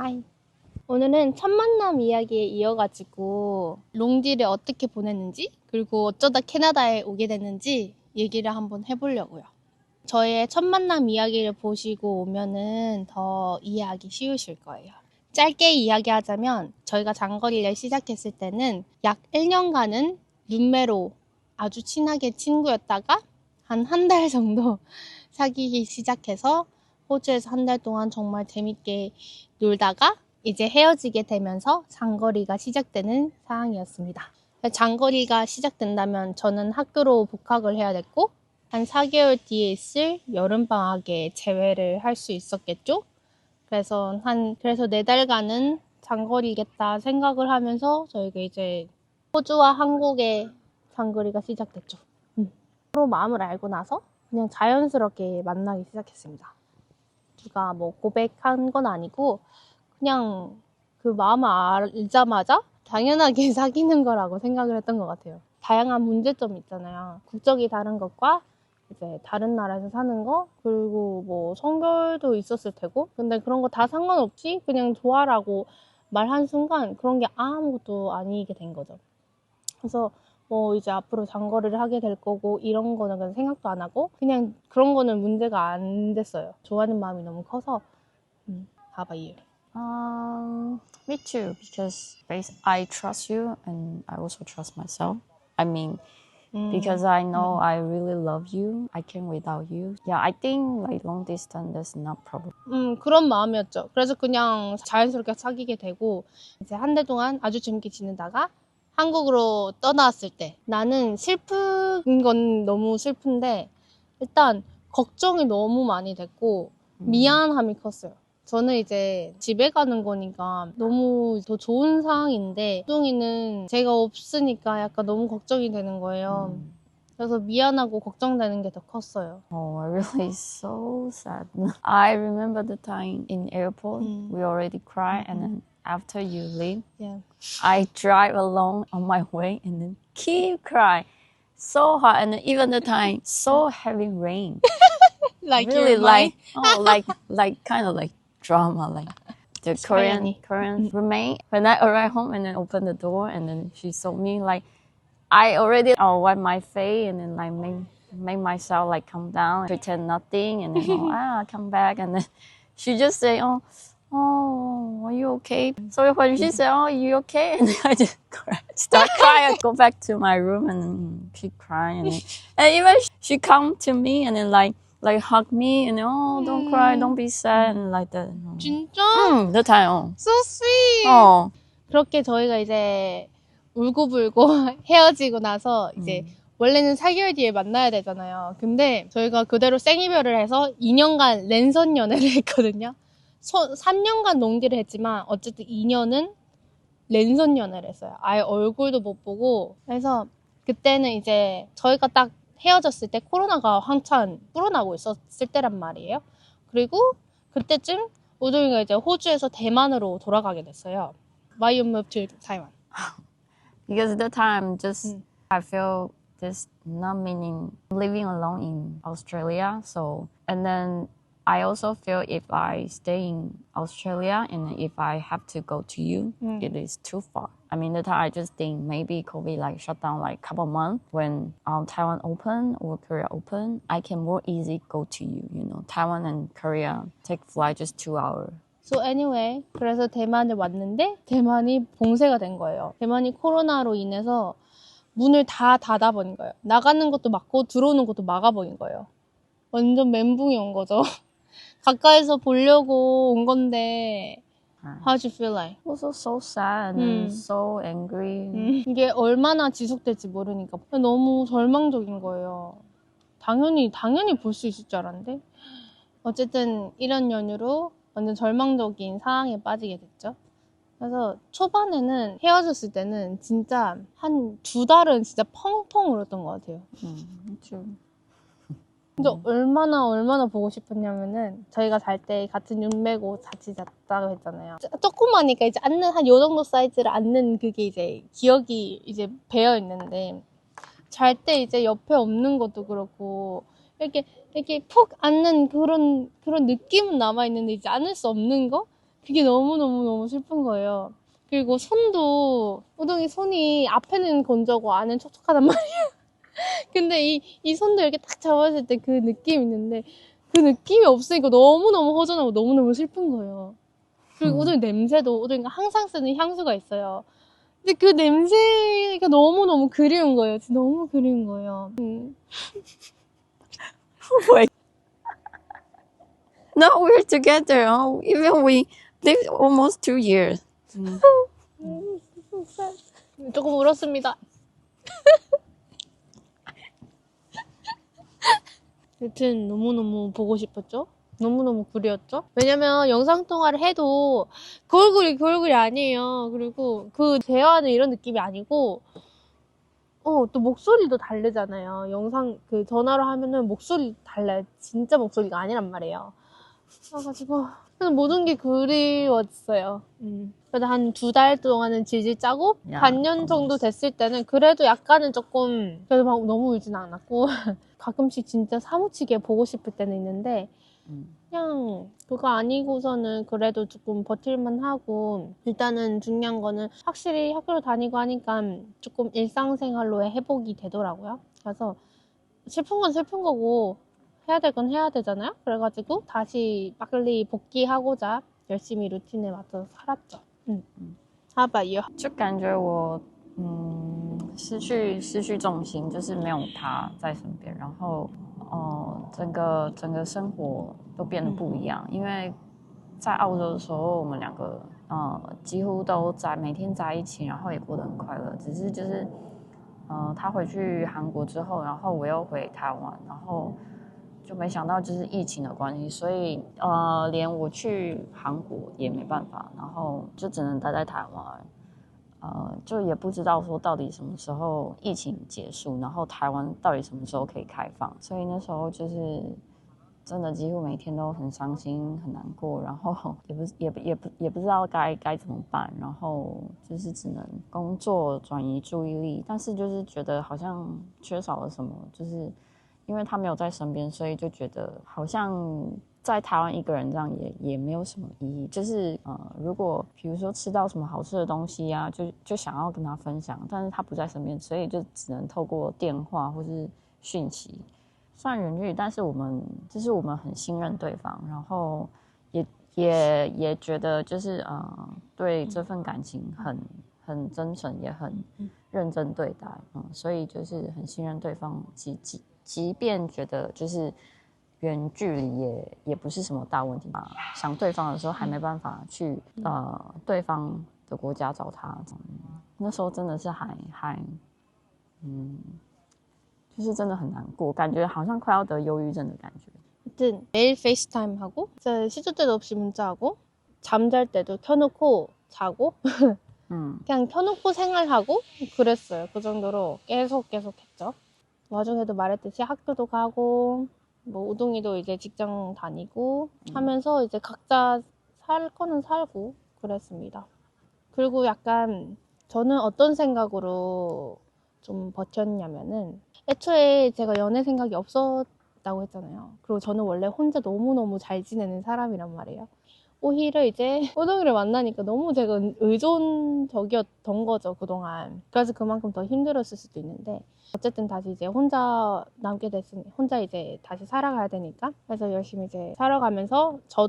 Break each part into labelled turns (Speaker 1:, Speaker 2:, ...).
Speaker 1: 하이. 오늘은 첫 만남 이야기에 이어가지고 롱디를 어떻게 보냈는지 그리고 어쩌다 캐나다에 오게 됐는지 얘기를 한번 해보려고요. 저의 첫 만남 이야기를 보시고 오면은 더 이해하기 쉬우실 거예요. 짧게 이야기하자면 저희가 장거리를 시작했을 때는 약 1년간은 룸메로 아주 친하게 친구였다가 한 달 정도 사귀기 시작해서 호주에서 한 달 동안 정말 재밌게 놀다가 이제 헤어지게 되면서 장거리가 시작되는 상황이었습니다. 장거리가 시작된다면 저는 학교로 복학을 해야 됐고 한 4개월 뒤에 있을 여름방학에 재회를 할 수 있었겠죠? 그래서 4달간은 장거리겠다 생각을 하면서 저희가 이제 호주와 한국의 장거리가 시작됐죠. 서로 마음을 알고 나서 그냥 자연스럽게 만나기 시작했습니다. 누가 뭐 고백한 건 아니고 그냥 그 마음을 알자마자 당연하게 사귀는 거라고 생각을 했던 것 같아요. 다양한 문제점이 있잖아요. 국적이 다른 것과 이제 다른 나라에서 사는 거, 그리고 뭐 성별도 있었을 테고, 근데 그런 거 다 상관없이 그냥 좋아라고 말한 순간 그런 게 아무것도 아니게 된 거죠. 그래서 뭐 이제 앞으로 장거리를 하게 될 거고 이런 거는 그냥 생각도 안 하고 그냥 그런 거는 문제가 안 됐어요. 좋아하는 마음이 너무 커서. How about you?
Speaker 2: Me too, because I trust you and I also trust myself. I mean, because I know I really love you, I can't without you. Yeah, I think like long distance is not problem.
Speaker 1: 그런 마음이었죠. 그래서 그냥 자연스럽게 사귀게 되고 이제 한 달 동안 아주 재밌게 지내다가 한국으로 떠나왔을 때 나는 슬픈 건 너무 슬픈데 일단 걱정이 너무 많이 됐고 미안함이 컸어요. 저는 이제 집에 가는 거니까 너무 더 좋은 상황인데 호동이는 제가 없으니까 약간 너무 걱정이 되는 거예요. 그래서 미안하고 걱정되는 게 더 컸어요.
Speaker 2: Oh, I really so sad. I remember the time in airport, we already cried, and then after you leave,
Speaker 1: Yeah.
Speaker 2: I drive along on my way and then keep crying so hard, and then even the time so heavy rain.
Speaker 1: Like
Speaker 2: Really
Speaker 1: your mind?
Speaker 2: like kind of like drama, like the
Speaker 1: Spaghetti.
Speaker 2: Korean roommate. When I arrived home and then opened the door and then she saw me, like I already wipe my face and then like make myself like calm down, pretend nothing, and then come back, and then she just say oh, are you okay? So when she said, oh, you okay? And then I just start crying. I go back to my room and then keep crying. And even she come to me and then like hug me and oh, don't cry, don't be sad, and like that.
Speaker 1: 진짜?
Speaker 2: The time.
Speaker 1: So sweet. 그렇게 저희가 이제 울고불고 헤어지고 나서 이제 원래는 4개월 뒤에 만나야 되잖아요. 근데 저희가 그대로 생이별을 해서 2년간 랜선 연애를 했거든요. 3년간 롱디를 했지만 어쨌든 2년은 랜선 연애를 했어요. 아예 얼굴도 못 보고. 그래서 그때는 이제 저희가 딱 헤어졌을 때 코로나가 한참 불어나고 있었을 때란 말이에요. 그리고 그때쯤 우동이가 이제 호주에서 대만으로 돌아가게 됐어요. Why you moved to Taiwan?
Speaker 2: Because at the time, just I feel this not meaning living alone in Australia. So, and then I also feel if I stay in Australia and if I have to go to you, it is too far. I mean, the time I just think maybe COVID like shut down like couple months when Taiwan open or Korea open, I can more easy go to you. You know, Taiwan and Korea take flight just 2 hours.
Speaker 1: So anyway, 그래서 대만을 왔는데 대만이 봉쇄가 된 거예요. 대만이 코로나로 인해서 문을 다 닫아버린 거예요. 나가는 것도 막고 들어오는 것도 막아버린 거예요. 완전 멘붕이 온 거죠. 가까이서 보려고 온 건데 How'd you feel like?
Speaker 2: Also so sad and so angry.
Speaker 1: 이게 얼마나 지속될지 모르니까 너무 절망적인 거예요. 당연히 볼 수 있을 줄 알았는데 어쨌든 이런 연유로 완전 절망적인 상황에 빠지게 됐죠. 그래서 초반에는 헤어졌을 때는 진짜 한 2달은 진짜 펑펑 울었던 것 같아요. 근데 얼마나 보고 싶었냐면은 저희가 잘 때 같은 룸메고 같이 잤다고 했잖아요. 조그마니까 이제 앉는 한 요 정도 사이즈를 앉는 그게 이제 기억이 이제 배어 있는데 잘 때 이제 옆에 없는 것도 그렇고 이렇게 푹 앉는 그런 느낌은 남아 있는데 이제 앉을 수 없는 거 그게 너무너무너무 슬픈 거예요. 그리고 손도, 우동이 손이 앞에는 건조하고 안은 촉촉하단 말이에요. 근데 이 손도 이렇게 딱 잡았을 때 그 느낌이 있는데 그 느낌이 없으니까 너무너무 허전하고 너무너무 슬픈 거예요. 그리고 우동이 냄새도 우동이가 항상 쓰는 향수가 있어요. 근데 그 냄새가 너무너무 그리운 거예요. 진짜 너무 그리운 거예요.
Speaker 2: Wait. No, we're together. Oh, even we lived almost 2 years.
Speaker 1: 조금 울었습니다. 여튼 너무너무 보고 싶었죠? 너무너무 그리웠죠? 왜냐면 영상통화를 해도 그 얼굴이 아니에요. 그리고 그 대화는 이런 느낌이 아니고 또 목소리도 다르잖아요. 영상 그 전화로 하면은 목소리 달라요. 진짜 목소리가 아니란 말이에요. 그래가지고 그래서 모든 게 그리웠어요. 그래도 한 2달 동안은 질질 짜고
Speaker 2: 야,
Speaker 1: 반년 정도 됐을 때는 그래도 약간은 조금 그래도 막 너무 울진 않았고 가끔씩 진짜 사무치게 보고 싶을 때는 있는데 그냥 그거 아니고서는 그래도 조금 버틸만 하고 일단은 중요한 거는 확실히 학교를 다니고 하니까 조금 일상생활로의 회복이 되더라고요. 그래서 슬픈 건 슬픈 거고 해야 될 건 해야 되잖아요. 그래가지고 다시 빨리 복귀하고자 열심히 루틴에 맞춰서 살았죠. How about you?
Speaker 2: 就感觉我失去重心，就是没有他在身边，然后整个生活都变得不一样。因为在澳洲的时候，我们两个几乎都每天在一起，然后也过得很快乐。只是就是他回去韩国之后，然后我又回台湾，然后就没想到就是疫情的关系，所以连我去韩国也没办法，然后就只能待在台湾。就也不知道说到底什么时候疫情结束，然后台湾到底什么时候可以开放，所以那时候就是真的几乎每天都很伤心很难过，然后也不知道该怎么办，然后就是只能工作转移注意力，但是就是觉得好像缺少了什么，就是因为他没有在身边，所以就觉得好像在台湾一个人这样也没有什么意义，就是如果比如说吃到什么好吃的东西啊，就想要跟他分享，但是他不在身边，所以就只能透过电话或是讯息，算远距离，但是我们很信任对方，然后也觉得就是对这份感情很真诚，也很认真对待，所以就是很信任对方，即便觉得就是远距离也不是什么大问题嘛。想对方的时候还没办法去对方的国家找他，那时候真的是还就是真的很难过，感觉好像快要得忧郁症的感觉。
Speaker 1: 아무튼 매일 페이스타임 하고 진짜 시도 때도 없이 문자하고 잠잘 때도 켜놓고 자고 그냥 켜놓고 생활하고 그랬어요. 그 정도로 계속 했죠. 와중에도 말했듯이 학교도 가고 뭐 우동이도 이제 직장 다니고 하면서 이제 각자 살 거는 살고 그랬습니다. 그리고 약간 저는 어떤 생각으로 좀 버텼냐면은 애초에 제가 연애 생각이 없었다고 했잖아요. 그리고 저는 원래 혼자 너무너무 잘 지내는 사람이란 말이에요. 오히려 이제 호동이를 만나니까 너무 제가 의존적이었던 거죠, 그동안. 그래서 그만큼 더 힘들었을 수도 있는데 어쨌든 다시 이제 혼자 남게 됐으니 혼자 이제 다시 살아가야 되니까 그래서 열심히 이제 살아가면서 저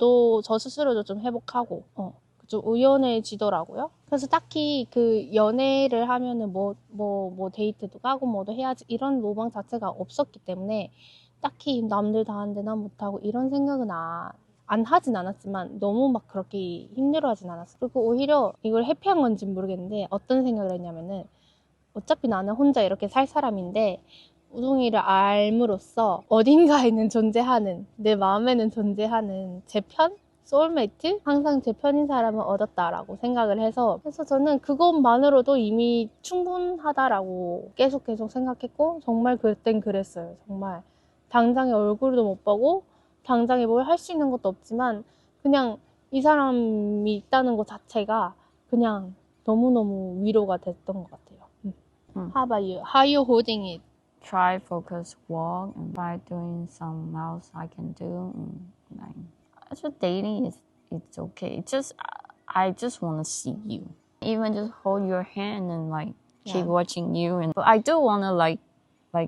Speaker 1: 스스로도 좀 회복하고 좀 우연해지더라고요. 그래서 딱히 그 연애를 하면은 뭐 데이트도 가고 뭐도 해야지 이런 로망 자체가 없었기 때문에 딱히 남들 다 하는데 난 못하고 이런 생각은 안 하진 않았지만 너무 막 그렇게 힘들어하진 않았어요. 그리고 오히려 이걸 회피한 건지 모르겠는데 어떤 생각을 했냐면은 어차피 나는 혼자 이렇게 살 사람인데 우동이를 알므로써 어딘가에는 존재하는 내 마음에는 존재하는 제 편? 소울메이트? 항상 제 편인 사람을 얻었다라고 생각을 해서 그래서 저는 그것만으로도 이미 충분하다라고 계속 생각했고 정말 그땐 그랬어요. 정말 당장에 얼굴도 못 보고 당장에 뭘 할 수 있는 것도 없지만 그냥 이 사람이 있다는 것 자체가 그냥 너무너무 위로가 됐던 것 같아요. How about you? How you holding it?
Speaker 2: Try focus walk and try doing some else I can do. Like, actually dating it's okay. It's just I just want to see you. Even just hold your hand and like keep watching you. And but I do want to like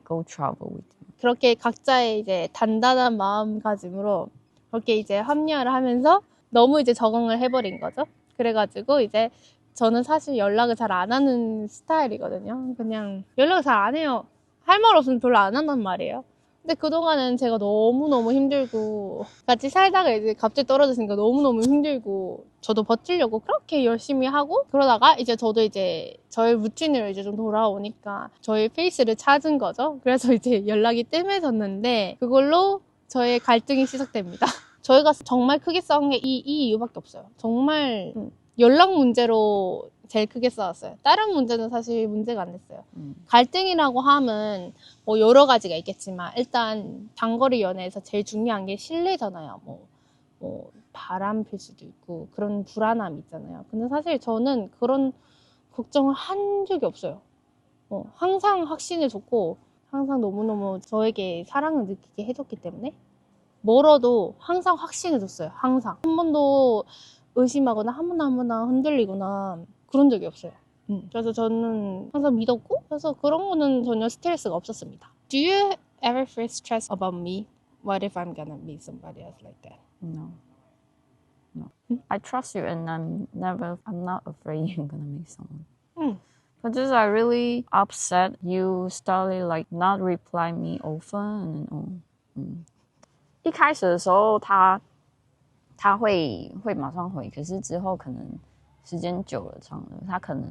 Speaker 2: go travel with you.
Speaker 1: 그렇게 각자의 이제 단단한 마음가짐으로 그렇게 이제 합리화를 하면서 너무 이제 적응을 해버린 거죠. 그래가지고 이제 저는 사실 연락을 잘 안 하는 스타일이거든요. 그냥 연락을 잘 안 해요. 할 말 없으면 별로 안 한단 말이에요. 근데 그동안은 제가 너무너무 힘들고 같이 살다가 이제 갑자기 떨어졌으니까 너무너무 힘들고 저도 버티려고 그렇게 열심히 하고 그러다가 이제 저도 이제 저의 루틴으로 이제 좀 돌아오니까 저의 페이스를 찾은 거죠. 그래서 이제 연락이 뜸해졌는데 그걸로 저의 갈등이 시작됩니다. 저희가 정말 크게 싸운 게 이 이유밖에 없어요. 정말 연락 문제로 제일 크게 싸웠어요. 다른 문제는 사실 문제가 안 됐어요. 갈등이라고 하면 뭐 여러 가지가 있겠지만 일단 장거리 연애에서 제일 중요한 게 신뢰잖아요. 뭐 바람 필 수도 있고 그런 불안함 있잖아요. 근데 사실 저는 그런 걱정을 한 적이 없어요. 항상 확신을 줬고 항상 너무너무 저에게 사랑을 느끼게 해줬기 때문에 멀어도 항상 확신을 줬어요. 항상. 한 번도 의심하거나 한 번도 흔들리거나 그런 적이 없어요. 그래서 저는 항상 믿었고 그래서 그런 거는 전혀 스트레스가 없었습니다. Do you ever feel stressed about me? What if I'm gonna meet somebody else like that?
Speaker 2: No. I trust you and I'm not afraid you're gonna meet someone. But just I really upset you started like not reply me often and 一开始的时候他会马上回，可是之后可能时间久了长了，他可能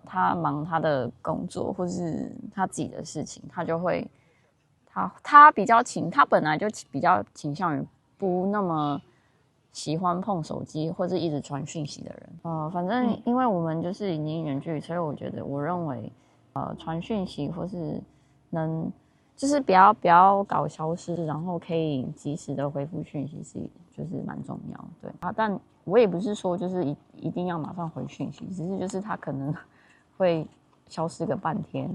Speaker 2: 他忙他的工作或是他自己的事情，他就会他本来就比较倾向于不那么喜欢碰手机或是一直传讯息的人。反正因为我们就是已经远距离，所以我认为传讯息或是就是不要搞消失，然后可以及时的回复讯息就是蛮重要，对啊。但我也不是说就是一定要马上回讯息，只是就是他可能会消失个半天，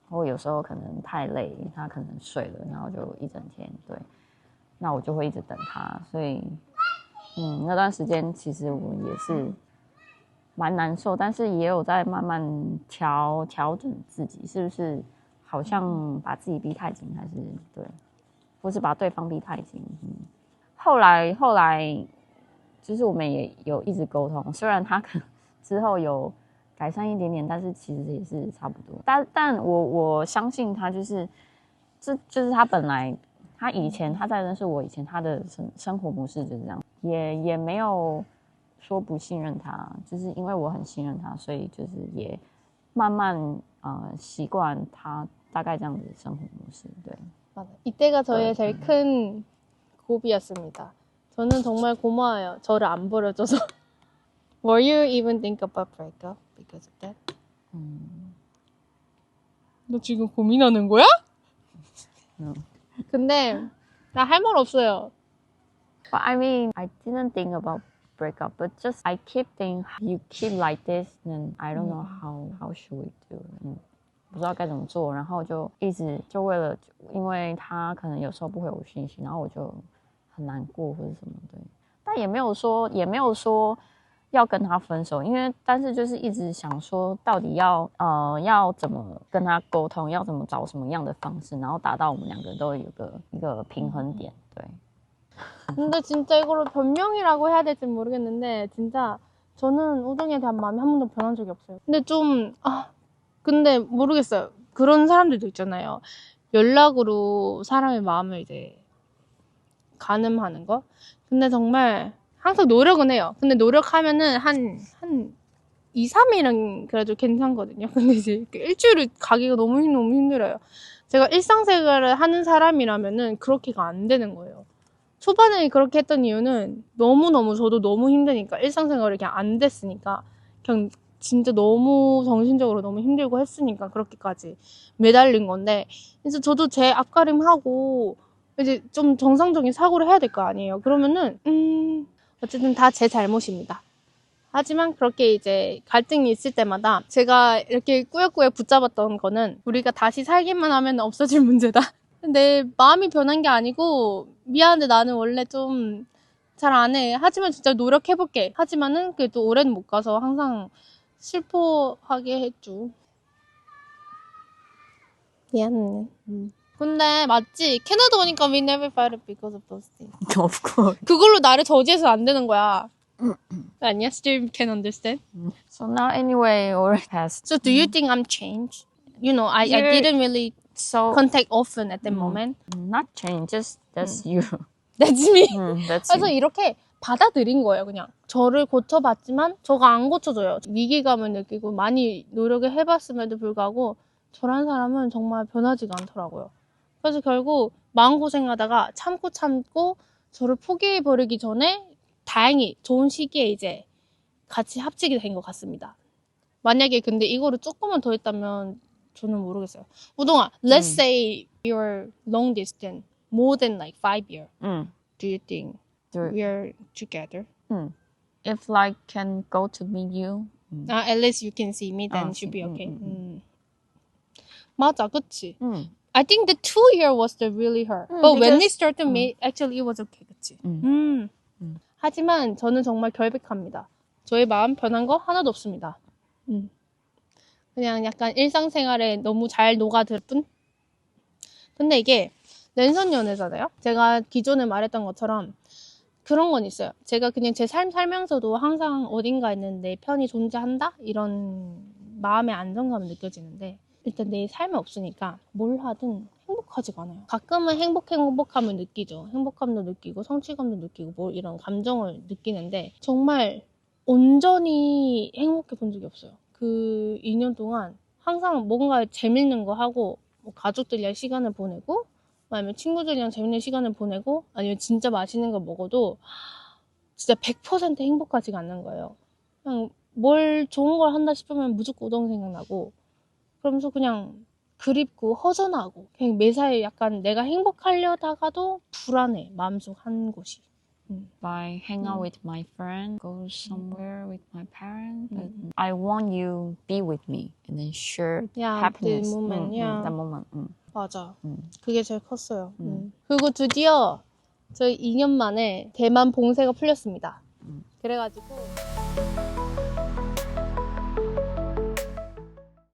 Speaker 2: 或有时候可能太累，他可能睡了，然后就一整天，对，那我就会一直等他，所以那段时间其实我也是蛮难受，但是也有在慢慢调整自己，是不是？好像把自己逼太紧，还是对，或是把对方逼太紧。后来就是我们也有一直沟通，虽然他可能之后有改善一点点，但是其实也是差不多。但我相信他就是他本来他以前他在认识我以前他的生活模式就是这样，也没有说不信任他，就是因为我很信任他，所以就是也慢慢习惯他。大概这样子的生活模式，对。
Speaker 1: 맞아. 이때가 저의 제일 큰 고비였습니다. 저는 정말 고마워요. 저를 안 버려줘서. Were you even think about breakup because of that? 너 지금 고민하는 거야?
Speaker 2: No.
Speaker 1: 근데 나 할 말 없어요.
Speaker 2: But I mean, I didn't think about breakup, but just I keep thinking you keep like this, then I don't know how should we do. 不知道该怎么做，然后就一直就为了，因为他可能有时候不回我讯息，然后我就很难过或者什么的，但也没有说要跟他分手，但是就是一直想说到底要怎么跟他沟通，要怎么找什么样的方式，然后达到我们两个都有一个平衡点，对。
Speaker 1: 근데 진짜 이거를 변명이라고 해야 될지 모르겠는데 진짜 저는 우동이에 대한 마음이 한 번도 변한 적이 없어요. 근데 모르겠어요. 그런 사람들도 있잖아요. 연락으로 사람의 마음을 이제 가늠하는 거. 근데 정말 항상 노력은 해요. 근데 노력하면은 한 2, 3일은 그래도 괜찮거든요. 근데 이제 일주일을 가기가 너무 힘들어요. 제가 일상생활을 하는 사람이라면은 그렇게가 안 되는 거예요. 초반에 그렇게 했던 이유는 너무너무 저도 너무 힘드니까 일상생활이 그냥 안 됐으니까 그냥 진짜 너무 정신적으로 너무 힘들고 했으니까 그렇게까지 매달린 건데 이제 저도 제 앞가림하고 이제 좀 정상적인 사고를 해야 될 거 아니에요. 그러면은 어쨌든 다 제 잘못입니다. 하지만 그렇게 이제 갈등이 있을 때마다 제가 이렇게 꾸역꾸역 붙잡았던 거는 우리가 다시 살기만 하면 없어질 문제다. 내 마음이 변한 게 아니고 미안한데 나는 원래 좀 잘 안 해. 하지만 진짜 노력해볼게. 하지만은 그래도 올해는 못 가서 항상 슬퍼하게 했죠. 미안해. 근데 맞지? 캐나다 오니까 we never fight because of those things.
Speaker 2: Of course.
Speaker 1: 그걸로 나를 저지해서 안 되는 거야. 아니야? Still can understand?
Speaker 2: So now anyway, already passed.
Speaker 1: So do you think I'm changed? You know, I
Speaker 2: You're-
Speaker 1: didn't really
Speaker 2: So
Speaker 1: contact often at the moment.
Speaker 2: not change, just that's you.
Speaker 1: That's me.
Speaker 2: That's
Speaker 1: 그래서
Speaker 2: you.
Speaker 1: 이렇게 받아들인 거예요, 그냥. 저를 고쳐봤지만 저가 안 고쳐줘요. 위기감을 느끼고 많이 노력을 해봤음에도 불구하고 저란 사람은 정말 변하지가 않더라고요. 그래서 결국 마음고생하다가 참고 저를 포기해버리기 전에 다행히 좋은 시기에 이제 같이 합치게 된 것 같습니다. 만약에 근데 이거를 조금만 더 했다면 저는 모르겠어요. 우동아, let's say you're long distance, more than like 5 years. Do you think we're together?
Speaker 2: If like can go to meet you.
Speaker 1: At least you can see me, then should be okay. 맞아, 그치? I think the 2 year was the really hard. But when we started to meet, actually it was okay, 그치? 하지만 저는 정말 결백합니다. 저의 마음 변한 거 하나도 없습니다. 그냥 약간 일상생활에 너무 잘 녹아들 뿐? 근데 이게 랜선 연애잖아요? 제가 기존에 말했던 것처럼 그런 건 있어요. 제가 그냥 제 삶 살면서도 항상 어딘가에는 내 편이 존재한다? 이런 마음의 안정감이 느껴지는데 일단 내 삶에 없으니까 뭘 하든 행복하지가 않아요. 가끔은 행복함을 느끼죠. 행복감도 느끼고 성취감도 느끼고 뭐 이런 감정을 느끼는데 정말 온전히 행복해 본 적이 없어요. 그 2년 동안 항상 뭔가 재밌는 거 하고 뭐 가족들이랑 시간을 보내고 아니면 친구들이랑 재밌는 시간을 보내고 아니면 진짜 맛있는 거 먹어도 진짜 100% 행복하지가 않는 거예요. 그냥 뭘 좋은 걸 한다 싶으면 무조건 우동 생각나고 그러면서 그냥 그립고 허전하고 그냥 매사에 약간 내가 행복하려다가도 불안해. 마음속 한 곳이.
Speaker 2: By hang out with my friend, go somewhere with my parents. But I want you be with me and then share
Speaker 1: Yeah,
Speaker 2: happiness.
Speaker 1: the moment, yeah.
Speaker 2: That moment.
Speaker 1: 맞아. 그게 제일 컸어요. 그리고 드디어 저희 2년 만에 대만 봉쇄가 풀렸습니다. 그래가지고